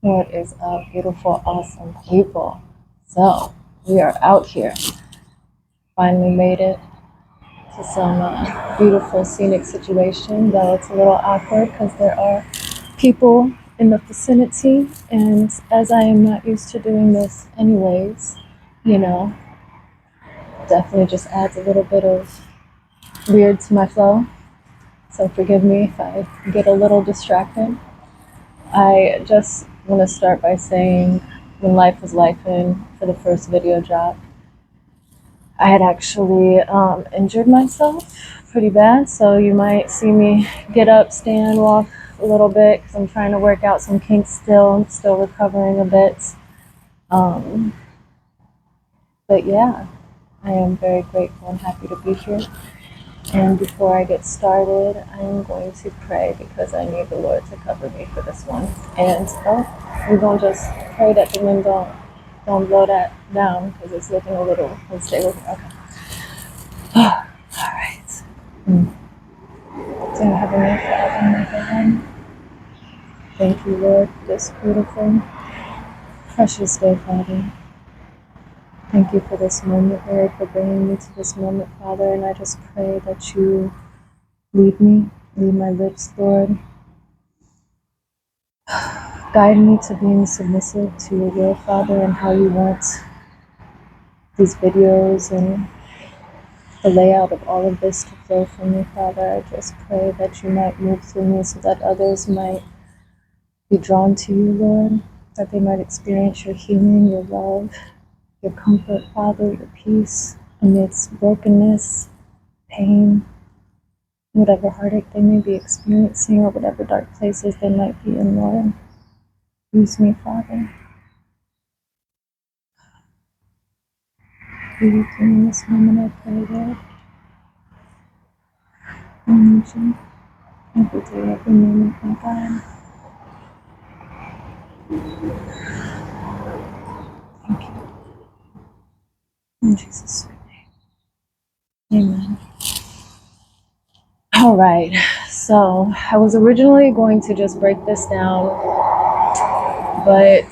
What is up, beautiful, awesome people? So, we are out here. Finally made it to some beautiful scenic situation, though it's a little awkward because there are people in the vicinity. And as I am not used to doing this, anyways, you know, definitely just adds a little bit of weird to my flow. So, forgive me if I get a little distracted. I just want to start by saying when life was lifing for the first video drop, I had actually injured myself pretty bad. So you might see me get up, stand, walk a little bit because I'm trying to work out some kinks still. I'm still recovering a bit. Um, but yeah, I am very grateful and happy to be here. And before I get started, I'm going to pray because I need the Lord to cover me for this one. And we're going to just pray that the wind don't blow that down because it's looking a little unstable. Okay. All right. Dear Heavenly Father, my God, thank you, Lord, for this beautiful, precious day, Father. Thank you for this moment, Lord, for bringing me to this moment, Father. And I just pray that you lead me, lead my lips, Lord. Guide me to being submissive to your will, Father, and how you want these videos and the layout of all of this to flow from me, Father. I just pray that you might move through me so that others might be drawn to you, Lord, that they might experience your healing, your love, your comfort, Father, your peace amidst brokenness, pain, whatever heartache they may be experiencing or whatever dark places they might be in, Lord. Use me, Father. Be with me in this moment, I pray, Lord. I need you every day, every moment, my God. Thank you. In Jesus' name. Amen. All right. So I was originally going to just break this down, but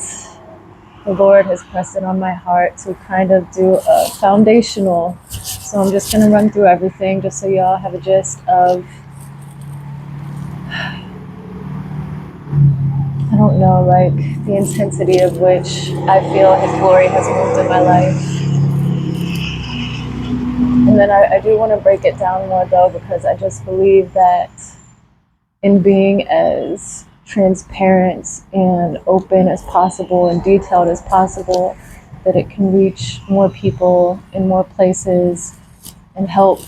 the Lord has pressed it on my heart to kind of do a foundational. So I'm just going to run through everything just so y'all have a gist of, I don't know, like the intensity of which I feel His glory has moved in my life. And then I do want to break it down more though, because I just believe that in being as transparent and open as possible and detailed as possible, that it can reach more people in more places and help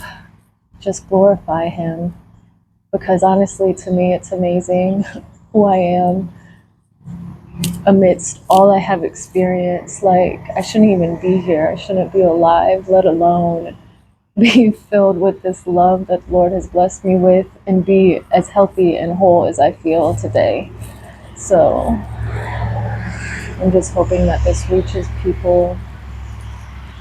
just glorify Him. Because honestly, to me, it's amazing who I am amidst all I have experienced. Like, I shouldn't even be here. I shouldn't be alive, let alone be filled with this love that the Lord has blessed me with and be as healthy and whole as I feel today. So I'm just hoping that this reaches people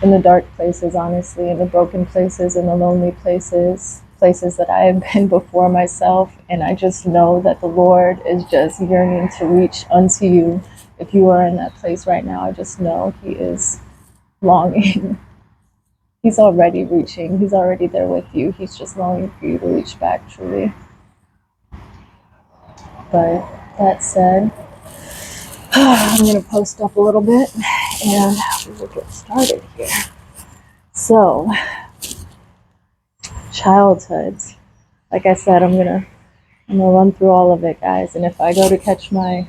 in the dark places, honestly, in the broken places, in the lonely places, places that I have been before myself. And I just know that the Lord is just yearning to reach unto you. If you are in that place right now, I just know He is longing. He's already reaching. He's already there with you. He's just longing for you to reach back, truly. But that said, I'm going to post up a little bit and we will get started here. So, childhood. Like I said, I'm gonna run through all of it, guys. And if I go to catch my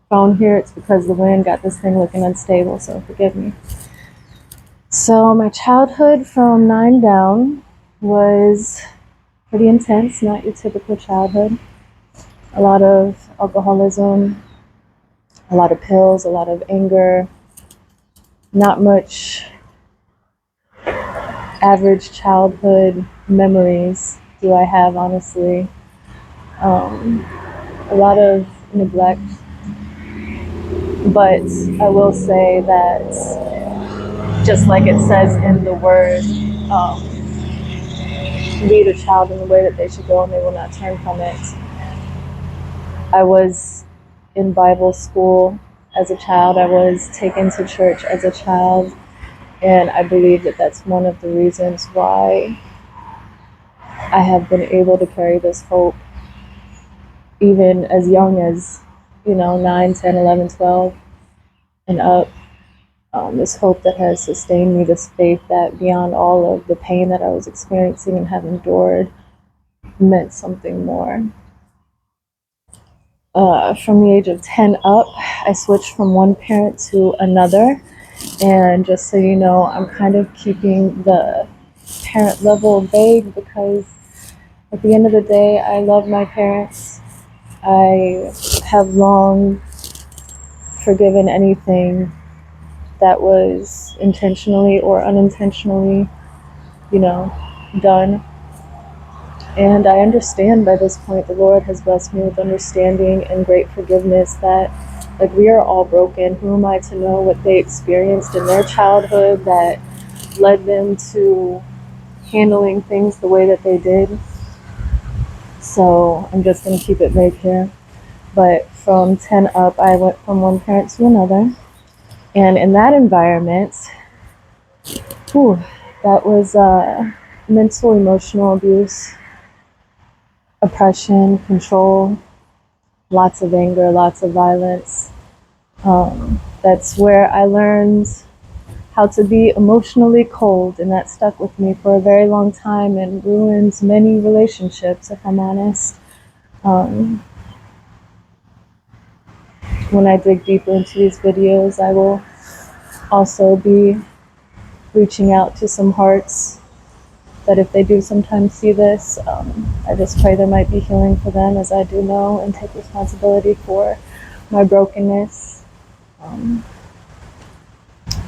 phone here, it's because the wind got this thing looking unstable, so forgive me. So my childhood from 9 down was pretty intense, not your typical childhood. A lot of alcoholism, a lot of pills, a lot of anger, not much average childhood memories do I have, honestly. A lot of neglect, but I will say that just like it says in the word, lead a child in the way that they should go and they will not turn from it. I was in Bible school as a child. I was taken to church as a child, and I believe that that's one of the reasons why I have been able to carry this hope even as young as, 9, 10, 11, 12 and up. This hope that has sustained me, this faith that beyond all of the pain that I was experiencing and have endured meant something more. From the age of 10 up, I switched from one parent to another. And just so you know, I'm kind of keeping the parent level vague because at the end of the day, I love my parents. I have long forgiven anything that was intentionally or unintentionally, done. And I understand by this point, the Lord has blessed me with understanding and great forgiveness that, like, we are all broken. Who am I to know what they experienced in their childhood that led them to handling things the way that they did? So I'm just going to keep it vague here. But from 10 up, I went from one parent to another. And in that environment, that was mental, emotional abuse, oppression, control, lots of anger, lots of violence. That's where I learned how to be emotionally cold, and that stuck with me for a very long time and ruined many relationships, if I'm honest. When I dig deeper into these videos, I will also be reaching out to some hearts that if they do sometimes see this, I just pray there might be healing for them, as I do know and take responsibility for my brokenness.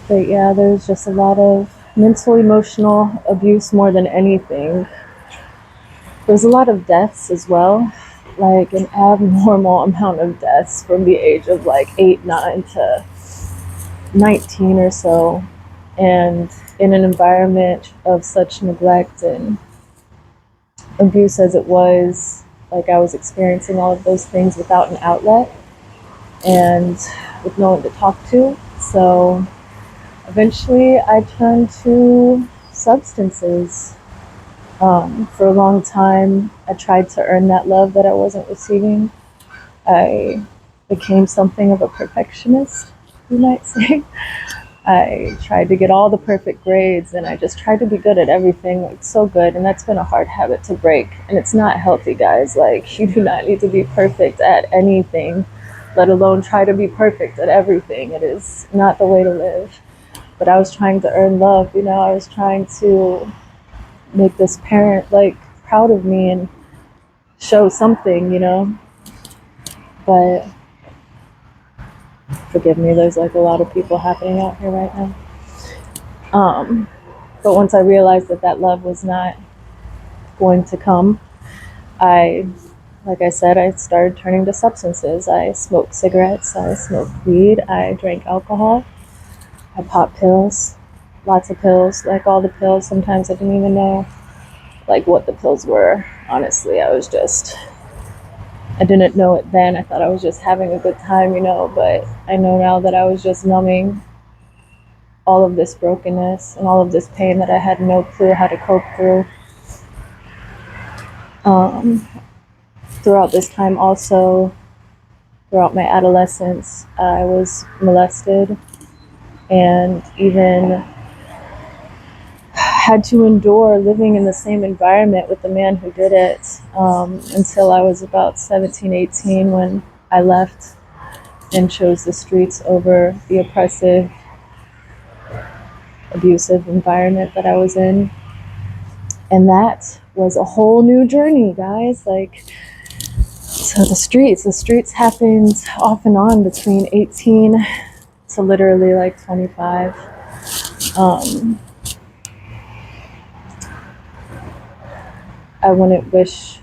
But yeah, there's just a lot of mental, emotional abuse more than anything. There's a lot of deaths as well, like an abnormal amount of deaths from the age of like 8, 9 to 19 or so. And in an environment of such neglect and abuse as it was, like, I was experiencing all of those things without an outlet and with no one to talk to. So eventually I turned to substances. For a long time, I tried to earn that love that I wasn't receiving. I became something of a perfectionist, you might say. I tried to get all the perfect grades, and I just tried to be good at everything, like so good, and that's been a hard habit to break, and it's not healthy, guys. Like, you do not need to be perfect at anything, let alone try to be perfect at everything. It is not the way to live. But I was trying to earn love, I was trying to make this parent, like, proud of me and show something, but forgive me, there's like a lot of people happening out here right now. But once I realized that love was not going to come, like I said, I started turning to substances. I smoked cigarettes, I smoked weed, I drank alcohol, I popped pills, lots of pills, like all the pills. Sometimes I didn't even know like what the pills were. Honestly, I didn't know it then. I thought I was just having a good time, but I know now that I was just numbing all of this brokenness and all of this pain that I had no clue how to cope through. Throughout this time also, throughout my adolescence, I was molested and even had to endure living in the same environment with the man who did it until I was about 17, 18 when I left and chose the streets over the oppressive, abusive environment that I was in. And that was a whole new journey, guys. Like, so the streets happened off and on between 18 to literally like 25. I wouldn't wish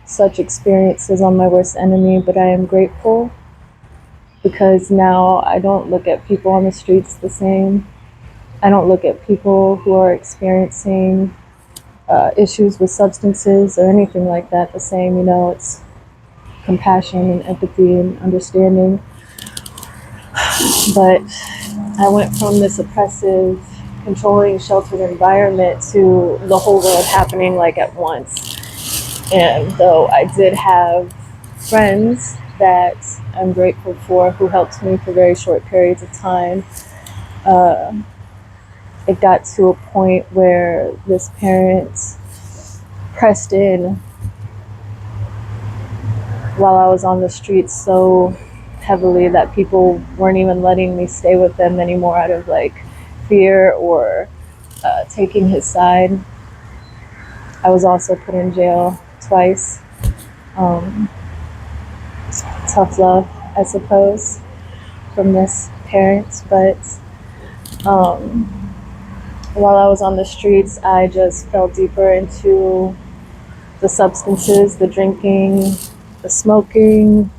such experiences on my worst enemy, but I am grateful because now I don't look at people on the streets the same. I don't look at people who are experiencing issues with substances or anything like that the same. It's compassion and empathy and understanding. But I went from this oppressive, controlling, sheltered environment to the whole world happening like at once. And though I did have friends that I'm grateful for who helped me for very short periods of time, uh, it got to a point where this parent pressed in while I was on the streets so heavily that people weren't even letting me stay with them anymore out of like fear or taking his side. I was also put in jail twice. Um, Tough love, I suppose, from this parent. But um, while I was on the streets, I just fell deeper into the substances, the drinking, the smoking.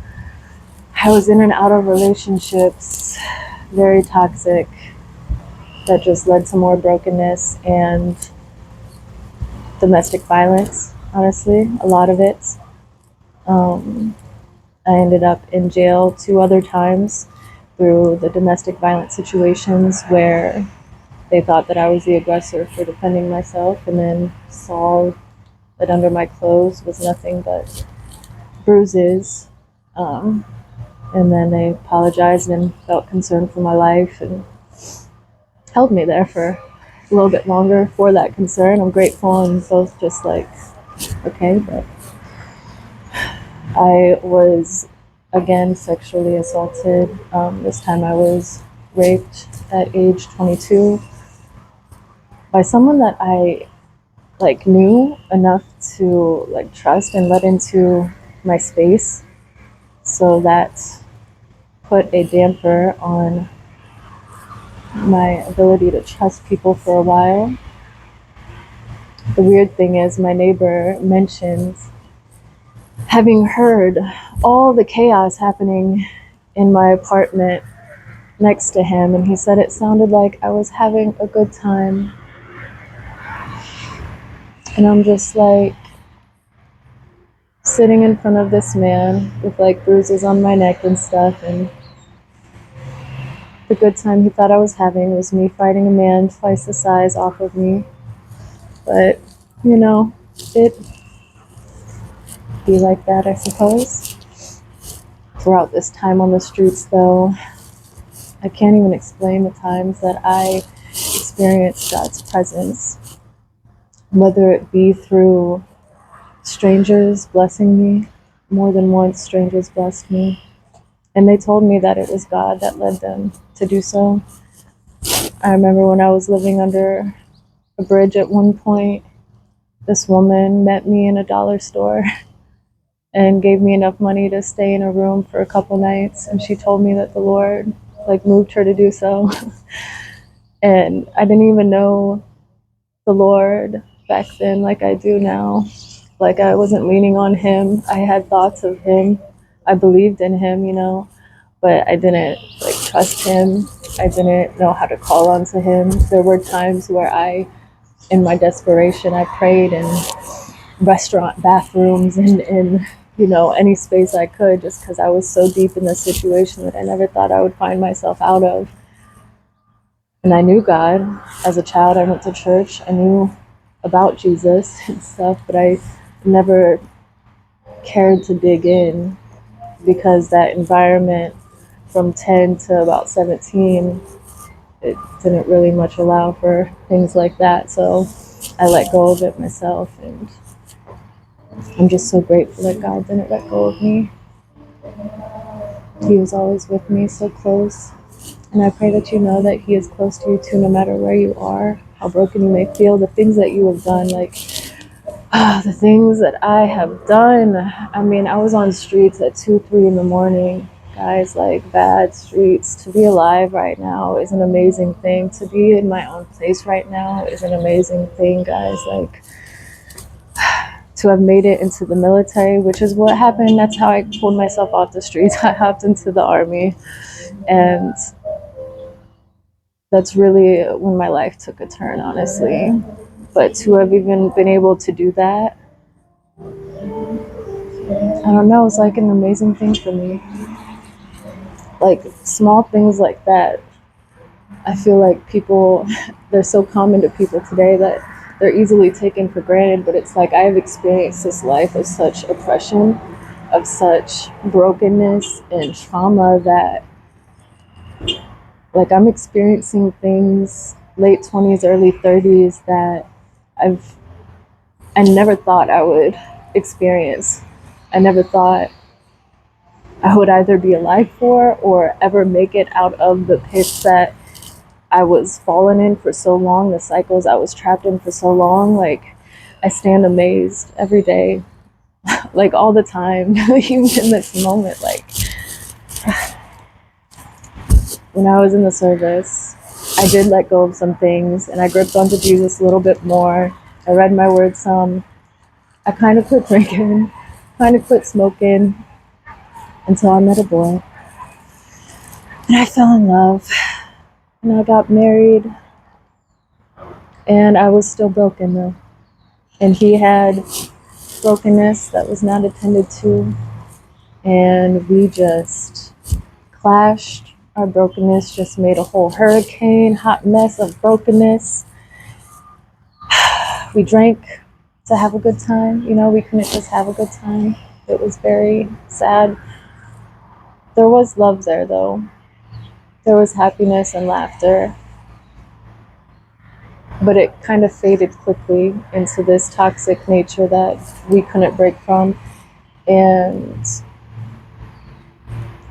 I was in and out of relationships, very toxic, that just led to more brokenness and domestic violence, honestly, a lot of it. Um, I ended up in jail 2 other times through the domestic violence situations where they thought that I was the aggressor for defending myself, and then saw that under my clothes was nothing but bruises. Um, and then they apologized and felt concerned for my life and held me there for a little bit longer for that concern. I'm grateful and both just like, okay, but I was again sexually assaulted. This time I was raped at age 22 by someone that I like knew enough to like trust and let into my space. So that put a damper on my ability to trust people for a while. The weird thing is my neighbor mentioned having heard all the chaos happening in my apartment next to him, and he said it sounded like I was having a good time. And I'm just like sitting in front of this man with like bruises on my neck and stuff, and the good time he thought I was having was me fighting a man twice the size off of me. But, you know, it be like that, I suppose. Throughout this time on the streets, though, I can't even explain the times that I experienced God's presence, whether it be through strangers blessing me. More than once, strangers blessed me, and they told me that it was God that led them to do so. I remember when I was living under a bridge at one point, this woman met me in a dollar store and gave me enough money to stay in a room for a couple nights, and she told me that the Lord like moved her to do so. And I didn't even know the Lord back then like I do now. Like I wasn't leaning on him. I had thoughts of him. I believed in him, you know, but I didn't like trust him. I didn't know how to call on to him. There were times where in my desperation, I prayed in restaurant bathrooms and in, you know, any space I could, just because I was so deep in the situation that I never thought I would find myself out of. And I knew God. As a child, I went to church. I knew about Jesus and stuff, but I never cared to dig in because that environment from 10 to about 17, it didn't really much allow for things like that. So I let go of it myself, and I'm just so grateful that God didn't let go of me. He was always with me, so close. And I pray that you know that he is close to you too, no matter where you are, how broken you may feel, the things that you have done, like the things that I have done. I mean, I was on streets at 2, 3 in the morning, guys, like bad streets. To be alive right now is an amazing thing. To be in my own place right now is an amazing thing, guys. Like, to have made it into the military, which is what happened. That's how I pulled myself off the streets. I hopped into the army, and that's really when my life took a turn, honestly. But to have even been able to do that, I don't know, it's like an amazing thing for me. like small things like that. I feel like people, they're so common to people today that they're easily taken for granted, but it's like I have experienced this life of such oppression, of such brokenness and trauma that like I'm experiencing things late 20s, early 30s that I've I never thought I would experience. I never thought I would either be alive for or ever make it out of the pits that I was fallen in for so long, the cycles I was trapped in for so long. Like, I stand amazed every day, like all the time, even in this moment. Like, when I was in the service, I did let go of some things and I gripped onto Jesus a little bit more. I read my word some. I kind of quit drinking, kind of quit smoking until I met a boy. And I fell in love and I got married and I was still broken though. And he had brokenness that was not attended to. And we just clashed. Our brokenness just made a whole hurricane, hot mess of brokenness. We drank to have a good time. You know, we couldn't just have a good time. It was very sad. There was love there though. There was happiness and laughter. But it kind of faded quickly into this toxic nature that we couldn't break from. And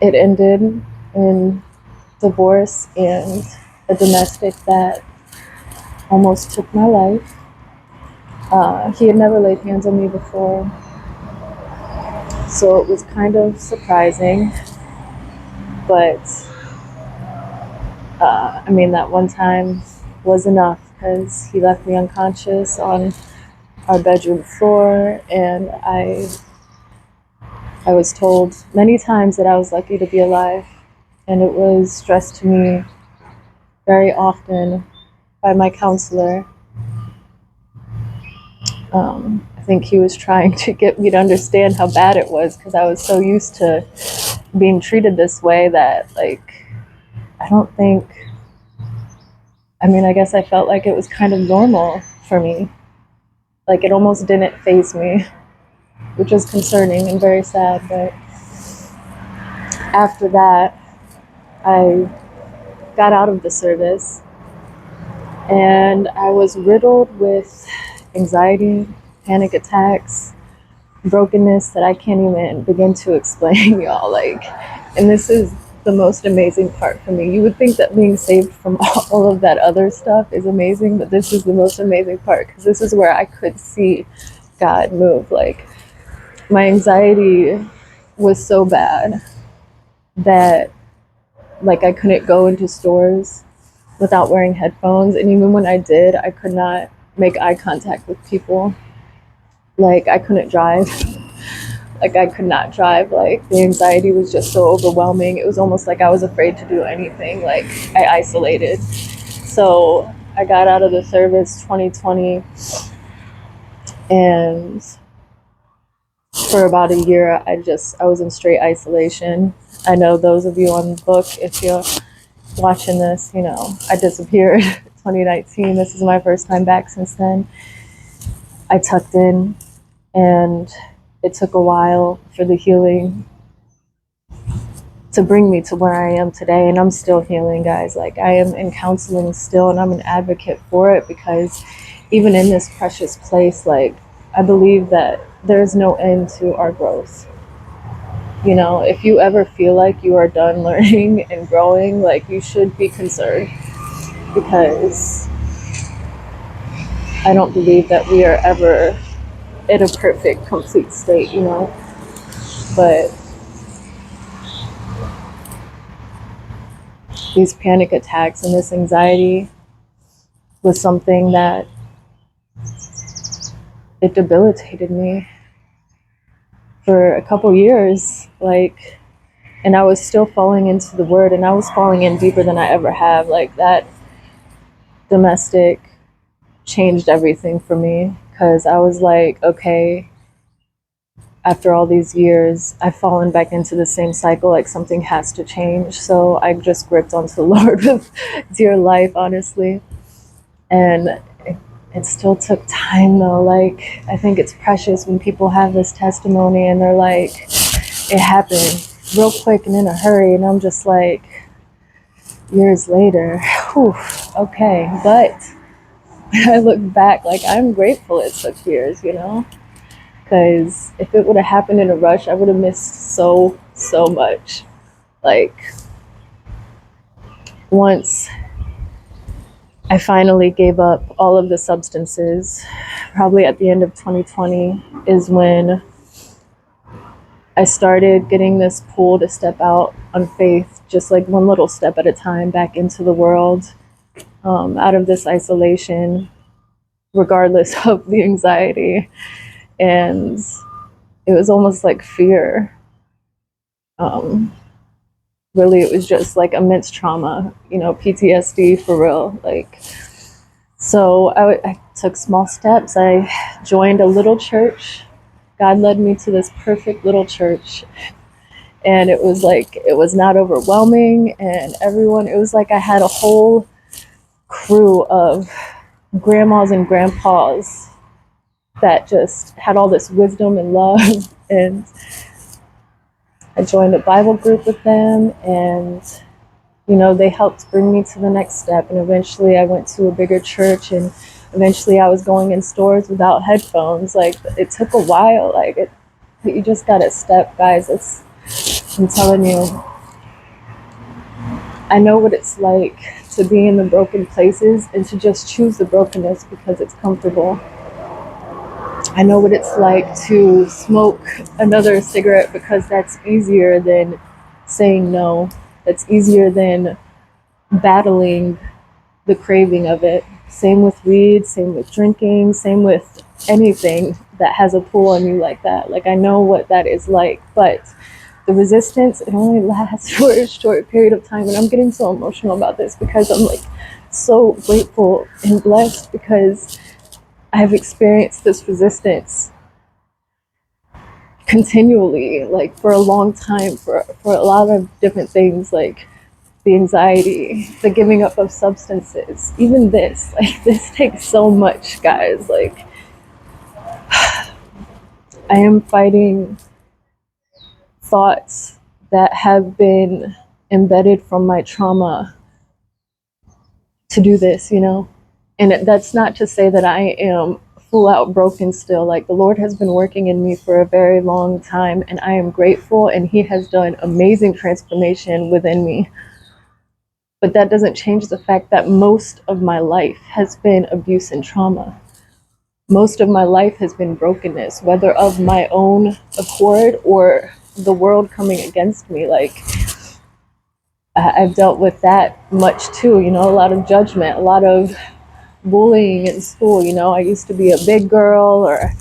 it ended in divorce and a domestic that almost took my life. He had never laid hands on me before, so it was kind of surprising. But I mean, that one time was enough because he left me unconscious on our bedroom floor, and I was told many times that I was lucky to be alive, and it was stressed to me very often by my counselor. I think he was trying to get me to understand how bad it was because I was so used to being treated this way that, like, I don't think, I mean, I guess I felt like it was kind of normal for me. Like, it almost didn't faze me, which is concerning and very sad. But after that, I got out of the service and I was riddled with anxiety, panic attacks, brokenness that I can't even begin to explain, y'all. Like, and this is the most amazing part for me. You would think that being saved from all of that other stuff is amazing, but this is the most amazing part because this is where I could see God move. Like, my anxiety was so bad that, like, I couldn't go into stores without wearing headphones, and even when I did, I could not make eye contact with people. Like, I couldn't drive. Like, I could not drive. Like, the anxiety was just so overwhelming. It was almost like I was afraid to do anything. Like, I isolated. So I got out of the service 2020, and for about a year, I was in straight isolation. I know those of you on the book, if you're watching this, you know, I disappeared 2019. This is my first time back since then. I tucked in, and it took a while for the healing to bring me to where I am today. And I'm still healing, guys. Like, I am in counseling still, and I'm an advocate for it because even in this precious place, like, I believe that there's no end to our growth. You know, if you ever feel like you are done learning and growing, like, you should be concerned because I don't believe that we are ever in a perfect, complete state, you know. But these panic attacks and this anxiety was something that it debilitated me for a couple years. Like, and I was still falling into the word, and I was falling in deeper than I ever have. Like, that domestic changed everything for me because I was like, okay, after all these years, I've fallen back into the same cycle, like something has to change. So I just gripped onto the Lord with dear life, honestly. And it still took time though. Like, I think it's precious when people have this testimony and they're like, it happened real quick and in a hurry. And I'm just like, years later, whew, okay. But I look back, like, I'm grateful it took years, you know? Because if it would have happened in a rush, I would have missed so much. Like, once I finally gave up all of the substances, probably at the end of 2020, is when I started getting this pull to step out on faith, just like one little step at a time back into the world, out of this isolation, regardless of the anxiety. And it was almost like fear. Really, it was just like immense trauma, you know, PTSD for real. Like, so I took small steps. I joined a little church. God led me to this perfect little church. And it was like, it was not overwhelming. And everyone, it was like I had a whole crew of grandmas and grandpas that just had all this wisdom and love. And I joined a Bible group with them, and you know, they helped bring me to the next step. And eventually I went to a bigger church, and eventually I was going in stores without headphones. Like, it took a while. Like, you just gotta step, guys. I'm telling you, I know what it's like to be in the broken places and to just choose the brokenness because it's comfortable. I know what it's like to smoke another cigarette because that's easier than saying no. That's easier than battling the craving of it. Same with weed, same with drinking, same with anything that has a pull on you like that. Like, I know what that is like, but the resistance, it only lasts for a short period of time. And I'm getting so emotional about this because I'm like so grateful and blessed because I've experienced this resistance continually, like for a long time, for a lot of different things, like the anxiety, the giving up of substances, even this, like, this takes so much, guys. Like, I am fighting thoughts that have been embedded from my trauma to do this, you know? And that's not to say that I am full out broken still. Like, the Lord has been working in me for a very long time, and I am grateful, and He has done amazing transformation within me. But that doesn't change the fact that most of my life has been abuse and trauma. Most of my life has been brokenness, whether of my own accord or the world coming against me. Like, I've dealt with that much too, you know, a lot of judgment, a lot of bullying in school. You know, I used to be a big girl, or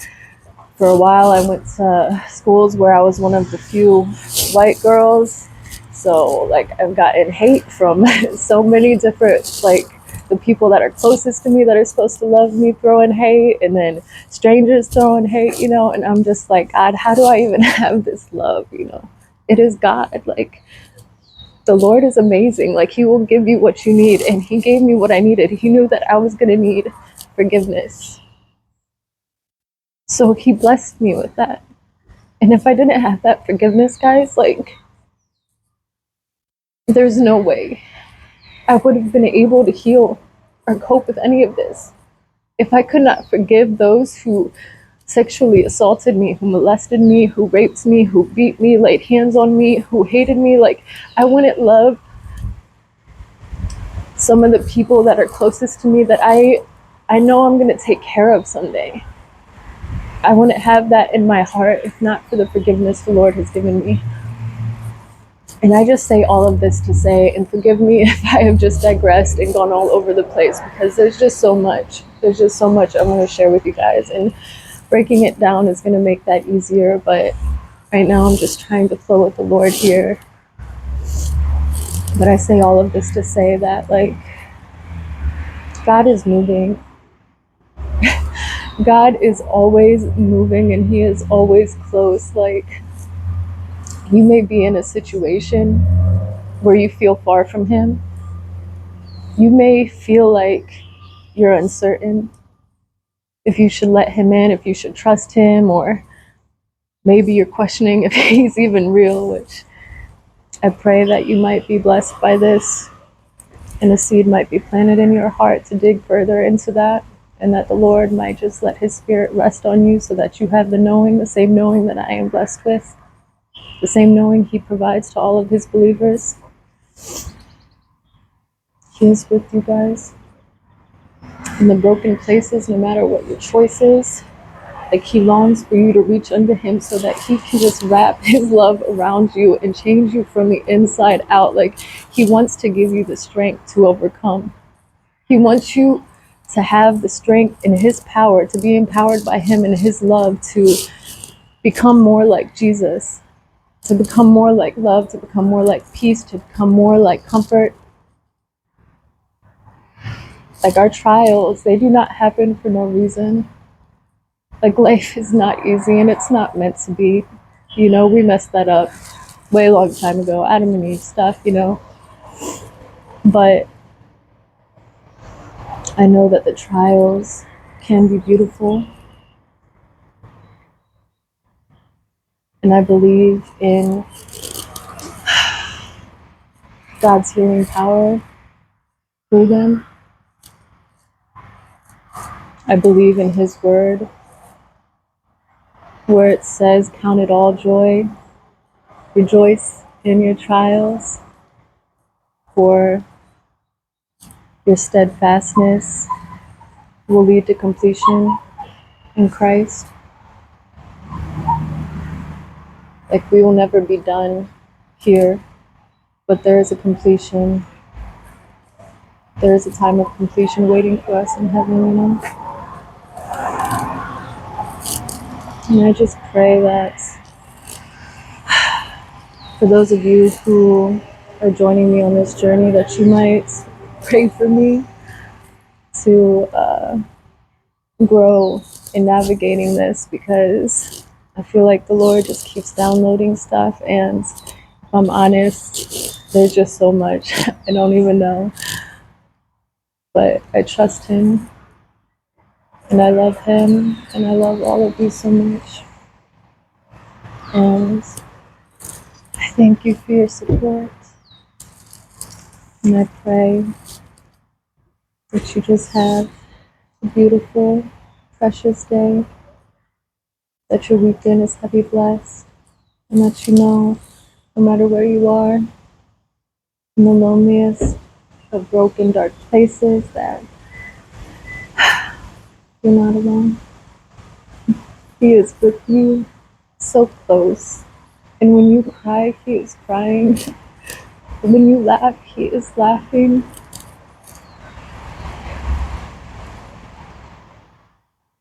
for a while I went to schools where I was one of the few white girls. So, like, I've gotten hate from so many different, like, the people that are closest to me that are supposed to love me throwing hate, and then strangers throwing hate, you know, and I'm just like, God, how do I even have this love, you know? It is God. Like, the Lord is amazing. Like, He will give you what you need, and He gave me what I needed. He knew that I was going to need forgiveness. So He blessed me with that. And if I didn't have that forgiveness, guys, like, there's no way I would have been able to heal or cope with any of this. If I could not forgive those who sexually assaulted me, who molested me, who raped me, who beat me, laid hands on me, who hated me, like, I wouldn't love some of the people that are closest to me that I know I'm going to take care of someday. I wouldn't have that in my heart if not for the forgiveness the Lord has given me. And I just say all of this to say, and forgive me if I have just digressed and gone all over the place, because there's just so much. There's just so much I want to share with you guys, and breaking it down is going to make that easier. But right now I'm just trying to flow with the Lord here. But I say all of this to say that, like, God is moving. God is always moving and he is always close. Like, you may be in a situation where you feel far from him. You may feel like you're uncertain if you should let him in, if you should trust him, or maybe you're questioning if he's even real, which I pray that you might be blessed by this and a seed might be planted in your heart to dig further into that, and that the Lord might just let his spirit rest on you so that you have the knowing, the same knowing that I am blessed with, the same knowing he provides to all of his believers. He is with you guys in the broken places, no matter what your choice is. Like, he longs for you to reach under him so that he can just wrap his love around you and change you from the inside out. Like, he wants to give you the strength to overcome. He wants you to have the strength in his power, to be empowered by him and his love, to become more like Jesus, to become more like love, to become more like peace, to become more like comfort. Like, our trials, they do not happen for no reason. Like, life is not easy and it's not meant to be. You know, we messed that up way long time ago, Adam and Eve stuff, you know. But I know that the trials can be beautiful. And I believe in God's healing power through them. I believe in his word, where it says, count it all joy, rejoice in your trials, for your steadfastness will lead to completion in Christ. Like, we will never be done here, but there is a completion. There is a time of completion waiting for us in heaven, you know? And I just pray that for those of you who are joining me on this journey, that you might pray for me to grow in navigating this, because I feel like the Lord just keeps downloading stuff, and if I'm honest, there's just so much I don't even know. But I trust him, and I love him, and I love all of you so much. And I thank you for your support. And I pray that you just have a beautiful, precious day, that your weekend is heavy blessed, and that you know, no matter where you are, in the loneliest of broken, dark places, that you're not alone. He is with you, so close. And when you cry, he is crying. And when you laugh, he is laughing.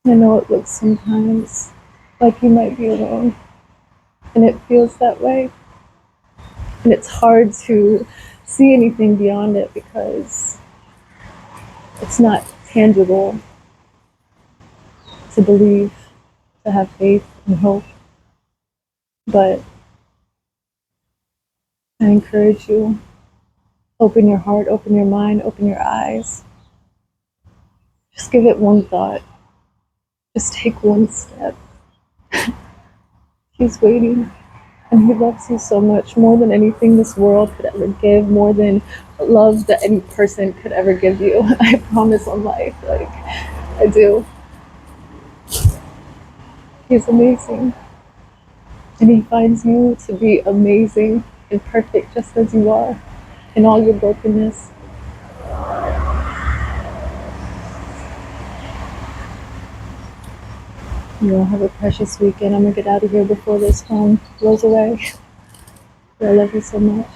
I know it looks sometimes like you might be alone, and it feels that way. And it's hard to see anything beyond it because it's not tangible to believe, to have faith and hope. But I encourage you, open your heart, open your mind, open your eyes. Just give it one thought. Just take one step. He's waiting, and he loves you so much, more than anything this world could ever give, more than love that any person could ever give you. I promise on life, like, I do. He's amazing. And he finds you to be amazing and perfect just as you are, in all your brokenness. You all have a precious weekend. I'm gonna get out of here before this storm blows away. I love you so much.